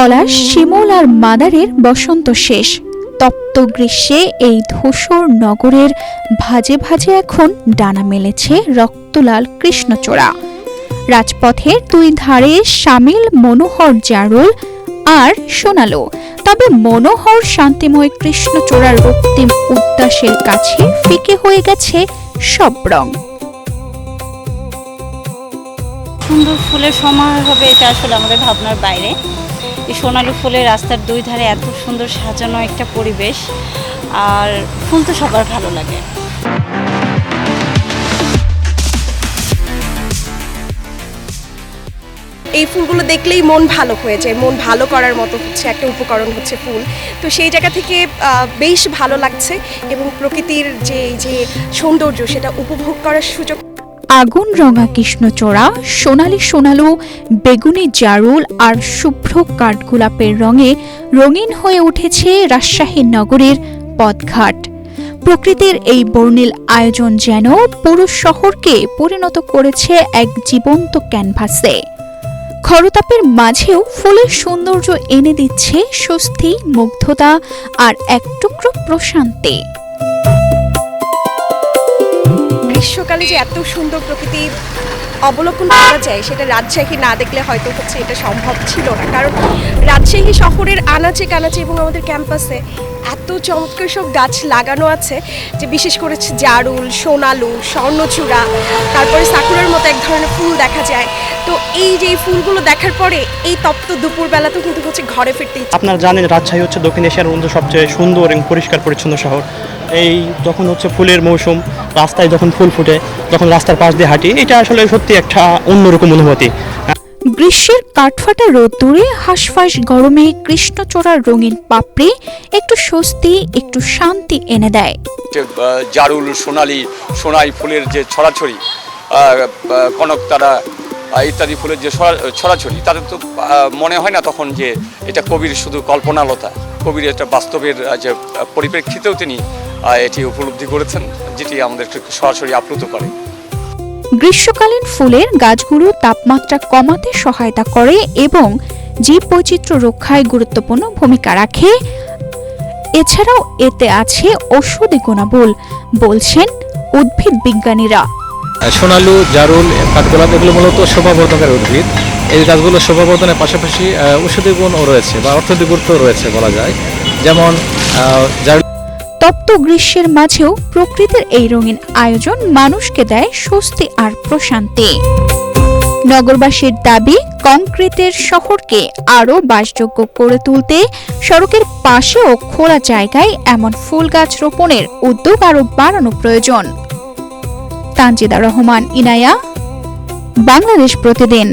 পলাশ, শিমুল আর মাদারের বসন্ত শেষ। তপ্ত গ্রীষ্মে এই ধূসর নগরের ভাজে ভাজে এখন ডানা মেলেছে রক্তলাল কৃষ্ণচূড়া। রাজপথের দুই ধারে সামিল মনোহর জারুল আর সোনালো, তবে মনোহর শান্তিময় কৃষ্ণচূড়ার রক্তিম উদ্দাসের কাছে ফিকে হয়ে গেছে সব রং। সুন্দর ফুলের সমাহার হবে এটা আসলে আমাদের ভাবনার বাইরে। এই সোনালী ফুলের রাস্তার দুই ধারে এত সুন্দর সাজানো একটা পরিবেশ, আর ফুল তো সবার ভালো লাগে। এই ফুলগুলো দেখলেই মন ভালো হয়ে যায়, মন ভালো করার মতো হচ্ছে একটা উপকরণ হচ্ছে ফুল। তো সেই জায়গা থেকে বেশ ভালো লাগছে এবং প্রকৃতির যে সৌন্দর্য সেটা উপভোগ করার সুযোগ। আগুন রঙা কৃষ্ণচূড়া, সোনালি সোনালো বেগুনি জারুল আর শুভ্র কাঠগোলাপের রঙে রঙিন হয়ে উঠেছে রাজশাহী নগরের পথঘাট। প্রকৃতির এই বর্ণিল আয়োজন যেন পুরো শহরকে পরিণত করেছে এক জীবন্ত ক্যানভাসে। খরতাপের মাঝেও ফুলের সৌন্দর্য এনে দিচ্ছে স্বস্তি, মুগ্ধতা আর এক টুকরো প্রশান্তি। গ্রীষ্মকালে যে এত সুন্দর প্রকৃতি অবলোকন করা যায় সেটা রাজশাহী না দেখলে হয়তো হচ্ছে এটা সম্ভব ছিল না, কারণ রাজশাহী শহরের আনাচে কানাচে এবং আমাদের ক্যাম্পাসে এত চমৎকার সব গাছ লাগানো আছে, যে বিশেষ করে জারুল, সোনালু, স্বর্ণচূড়া, তারপরে সাকুরার মতো এক ধরনের ফুল দেখা যায়। তো এই যে ফুলগুলো দেখার পরে এই তপ্ত দুপুরবেলাতেও কিন্তু হচ্ছে ঘরে ফিরতে ইচ্ছে। আপনারা জানেন রাজশাহী হচ্ছে দক্ষিণ এশিয়ার মধ্যে সবচেয়ে সুন্দর এবং পরিষ্কার পরিচ্ছন্ন শহর। এই যখন হচ্ছে ফুলের মৌসুম, রাস্তায় যখন ফুল ফুটে, তখন রাস্তার পাশ দিয়ে হাঁটি, এটা আসলে সত্যি একটা অন্যরকম অনুভূতি। গ্রীষ্মের কাঠফাটা রোদ্দুরে হাঁসফাঁস গরমে কৃষ্ণচূড়ার রঙিন পাপড়ি একটু স্বস্তি, একটু শান্তি এনে দেয়। জারুল, সোনাই ফুলের যে ছড়াছড়ি, কনকতারা ইত্যাদি ফুলের যে ছড়াছড়ি, তাতে তো মনে হয় না তখন যে এটা কবির শুধু কল্পনালতা, কবির এটা বাস্তবের যে পরিপ্রেক্ষিতেও তিনি এটি উপলব্ধি করেছেন, যেটি আমাদেরকে সরাসরি আপ্লুত করে। গ্রীষ্মকালীন ফুলের গাছগুলো তাপমাত্রা কমাতে সহায়তা করে এবং জীববৈচিত্র্য রক্ষায় গুরুত্বপূর্ণ ভূমিকা রাখে। এছাড়াও এতে আছে ঔষধি গুণাবল, বলছেন উদ্ভিদ বিজ্ঞানীরা। সোনালু, জারুল, কাঠগোলাপ এগুলো মূলত শোভাবর্ধনের উদ্ভিদ। এই গাছগুলো শোভাবর্ধনের পাশাপাশি ঔষধি গুণও রয়েছে বা অর্থনৈতিক গুরুত্ব রয়েছে বলা যায়। যেমন তপ্ত গ্রীষ্মের মাঝেও প্রকৃতির এই রঙিন আয়োজন মানুষকে দেয় স্বস্তি আর প্রশান্তি। নগরবাসীর দাবি, কংক্রিটের শহরকে আরও বাসযোগ্য করে তুলতে সড়কের পাশে ও খোলা জায়গায় এমন ফুল গাছ রোপণের উদ্যোগ আরও বাড়ানো প্রয়োজন। তানজিদা রহমান, ইনায়া, বাংলাদেশ প্রতিদিন।